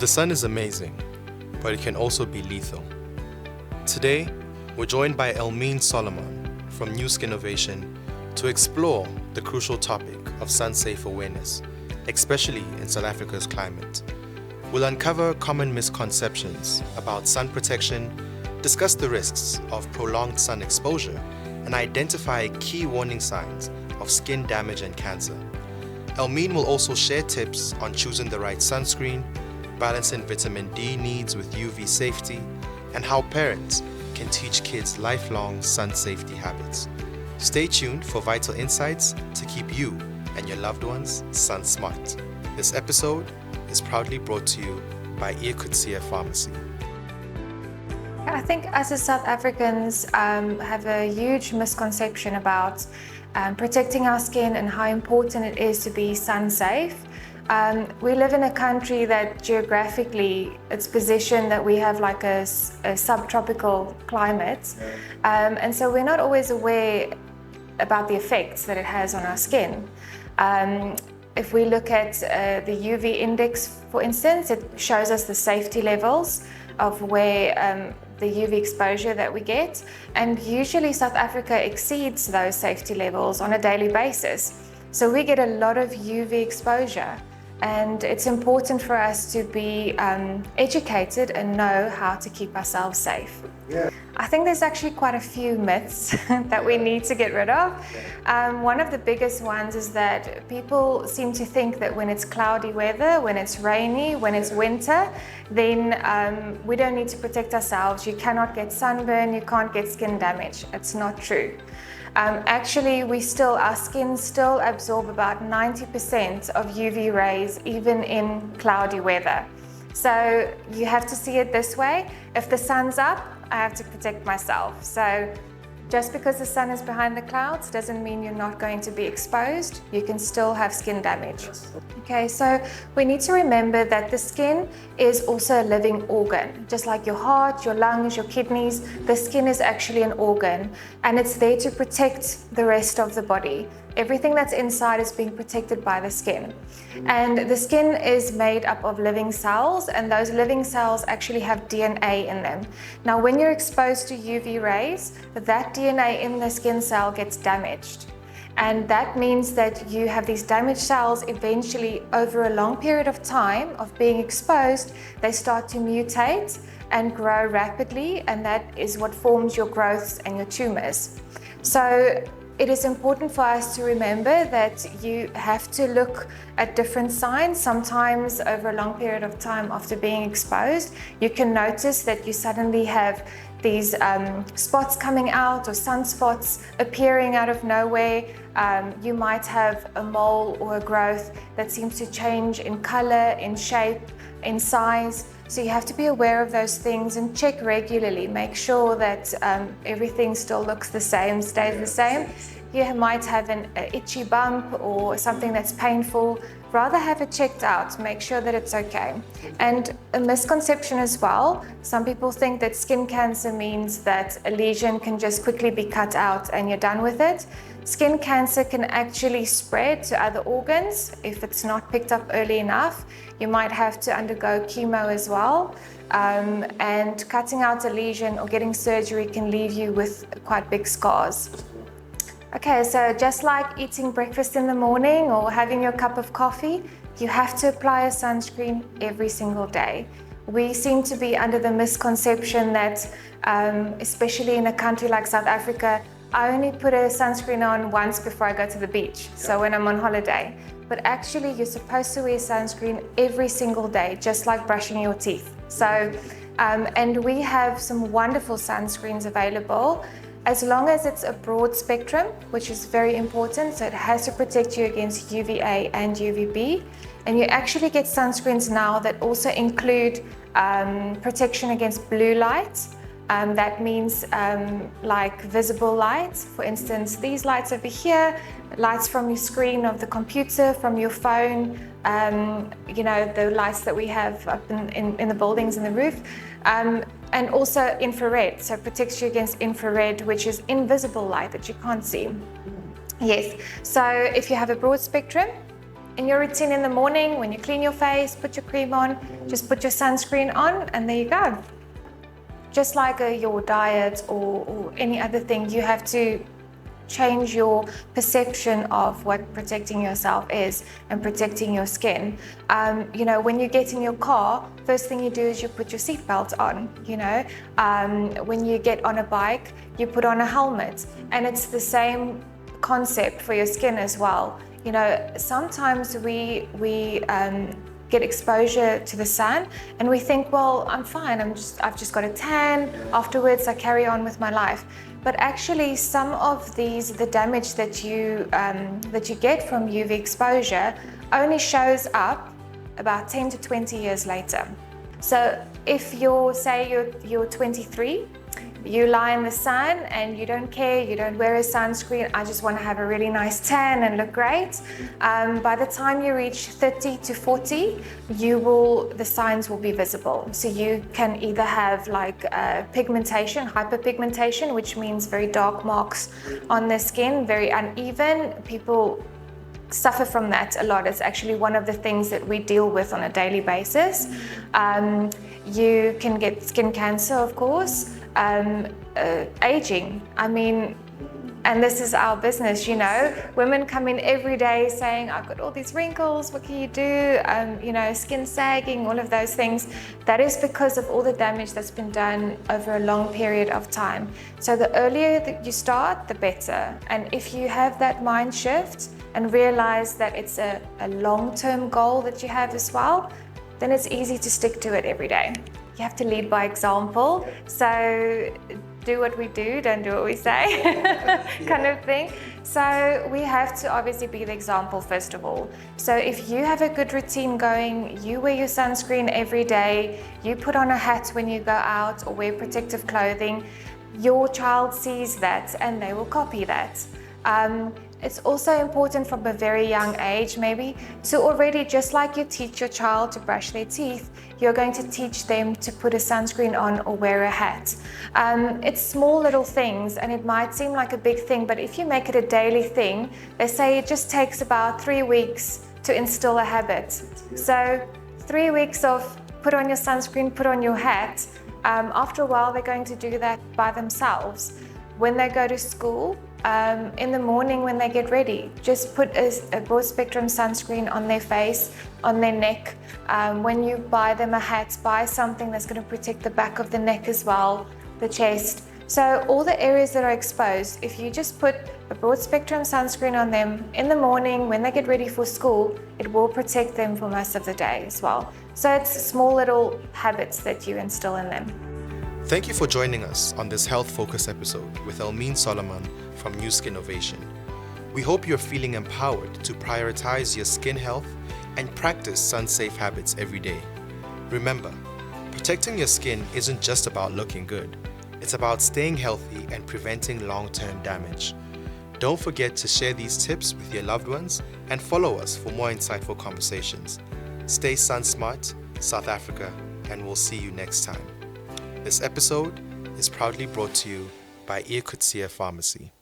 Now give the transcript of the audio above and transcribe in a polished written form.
The sun is amazing, but it can also be lethal. Today, we're joined by Elmien Solomon from NuSkinnovation to explore the crucial topic of SunSafe Awareness, especially in South Africa's climate. We'll uncover common misconceptions about sun protection, discuss the risks of prolonged sun exposure, and identify key warning signs of skin damage and cancer. Elmien will also share tips on choosing the right sunscreen, balancing vitamin D needs with UV safety, and how parents can teach kids lifelong sun safety habits. Stay tuned for vital insights to keep you and your loved ones sun smart. This episode is proudly brought to you by Ear Pharmacy. I think us as South Africans have a huge misconception about protecting our skin and how important it is to be sun safe. We live in a country that geographically it's positioned that we have like a subtropical climate, and so we're not always aware about the effects that it has on our skin. If we look at the UV index, for instance, it shows us the safety levels of where the UV exposure that we get, and usually South Africa exceeds those safety levels on a daily basis. So we get a lot of UV exposure, and it's important for us to be educated and know how to keep ourselves safe. I think there's actually quite a few myths that we need to get rid of. One of the biggest ones is that people seem to think that when it's cloudy weather, when it's rainy, when it's winter, then we don't need to protect ourselves. You cannot get sunburn, you can't get skin damage. It's not true. Actually, our skin still absorb about 90% of UV rays, even in cloudy weather. So you have to see it this way. If the sun's up, I have to protect myself. So just because the sun is behind the clouds doesn't mean you're not going to be exposed. You can still have skin damage. Okay, so we need to remember that the skin is also a living organ. Just like your heart, your lungs, your kidneys, the skin is actually an organ, and it's there to protect the rest of the body. Everything that's inside is being protected by the skin. And the skin is made up of living cells, and those living cells actually have DNA in them. Now, when you're exposed to UV rays, that DNA in the skin cell gets damaged. And that means that you have these damaged cells eventually, over a long period of time of being exposed, they start to mutate and grow rapidly, and that is what forms your growths and your tumors. So it is important for us to remember that you have to look at different signs. Sometimes over a long period of time after being exposed, you can notice that you suddenly have these spots coming out or sunspots appearing out of nowhere. You might have a mole or a growth that seems to change in color, in shape, in size. So you have to be aware of those things and check regularly. Make sure that everything still looks the same, stays the same. You might have an itchy bump or something that's painful. Rather have it checked out, make sure that it's okay. And a misconception as well, some people think that skin cancer means that a lesion can just quickly be cut out and you're done with it. Skin cancer can actually spread to other organs if it's not picked up early enough. You might have to undergo chemo as well. And cutting out a lesion or getting surgery can leave you with quite big scars. Okay, so just like eating breakfast in the morning or having your cup of coffee, you have to apply a sunscreen every single day. We seem to be under the misconception that, especially in a country like South Africa, I only put a sunscreen on once before I go to the beach, so when I'm on holiday. But actually, you're supposed to wear sunscreen every single day, just like brushing your teeth. So, and we have some wonderful sunscreens available, as long as it's a broad spectrum, which is very important. So it has to protect you against UVA and UVB. And you actually get sunscreens now that also include protection against blue light. That means like visible lights. For instance, these lights over here, lights from your screen of the computer, from your phone, you know, the lights that we have up in the buildings and the roof. And also infrared, so it protects you against infrared, which is invisible light that you can't see. Yes, so if you have a broad spectrum, in your routine in the morning, when you clean your face, put your cream on, just put your sunscreen on, and there you go. Just like your diet or any other thing, you have to change your perception of what protecting yourself is and protecting your skin. When you get in your car, first thing you do is you put your seatbelt on. When you get on a bike, you put on a helmet, and it's the same concept for your skin as well. Sometimes we get exposure to the sun and we think, well, I'm fine, I've just got a tan, afterwards I carry on with my life. But actually some of the damage that you get from UV exposure only shows up about 10 to 20 years later. So if you're 23, you lie in the sun and you don't care, you don't wear a sunscreen, I just want to have a really nice tan and look great. By the time you reach 30 to 40, the signs will be visible. So you can either have pigmentation, hyperpigmentation, which means very dark marks on the skin, very uneven. People suffer from that a lot. It's actually one of the things that we deal with on a daily basis. You can get skin cancer, of course. Aging, and this is our business, women come in every day saying, I've got all these wrinkles, what can you do? Skin sagging, all of those things. That is because of all the damage that's been done over a long period of time. So the earlier that you start, the better. And if you have that mind shift and realize that it's a long-term goal that you have as well, then it's easy to stick to it every day. You have to lead by example. So do what we do, don't do what we say, kind of thing. So we have to obviously be the example first of all. So if you have a good routine going, you wear your sunscreen every day, you put on a hat when you go out or wear protective clothing, your child sees that and they will copy that. It's also important from a very young age maybe to already, just like you teach your child to brush their teeth, you're going to teach them to put a sunscreen on or wear a hat. It's small little things and it might seem like a big thing, but if you make it a daily thing, they say it just takes about 3 weeks to instill a habit. So 3 weeks of put on your sunscreen, put on your hat, after a while they're going to do that by themselves. When they go to school, in the morning when they get ready, just put a broad spectrum sunscreen on their face, on their neck. When you buy them a hat, buy something that's going to protect the back of the neck as well, the chest. So all the areas that are exposed, if you just put a broad spectrum sunscreen on them in the morning when they get ready for school, it will protect them for most of the day as well. So it's small little habits that you instill in them. Thank you for joining us on this health-focused episode with Elmien Solomon from NuSkinnovation. We hope you're feeling empowered to prioritize your skin health and practice sun-safe habits every day. Remember, protecting your skin isn't just about looking good. It's about staying healthy and preventing long-term damage. Don't forget to share these tips with your loved ones and follow us for more insightful conversations. Stay SunSmart, South Africa, and we'll see you next time. This episode is proudly brought to you by Ear Pharmacy.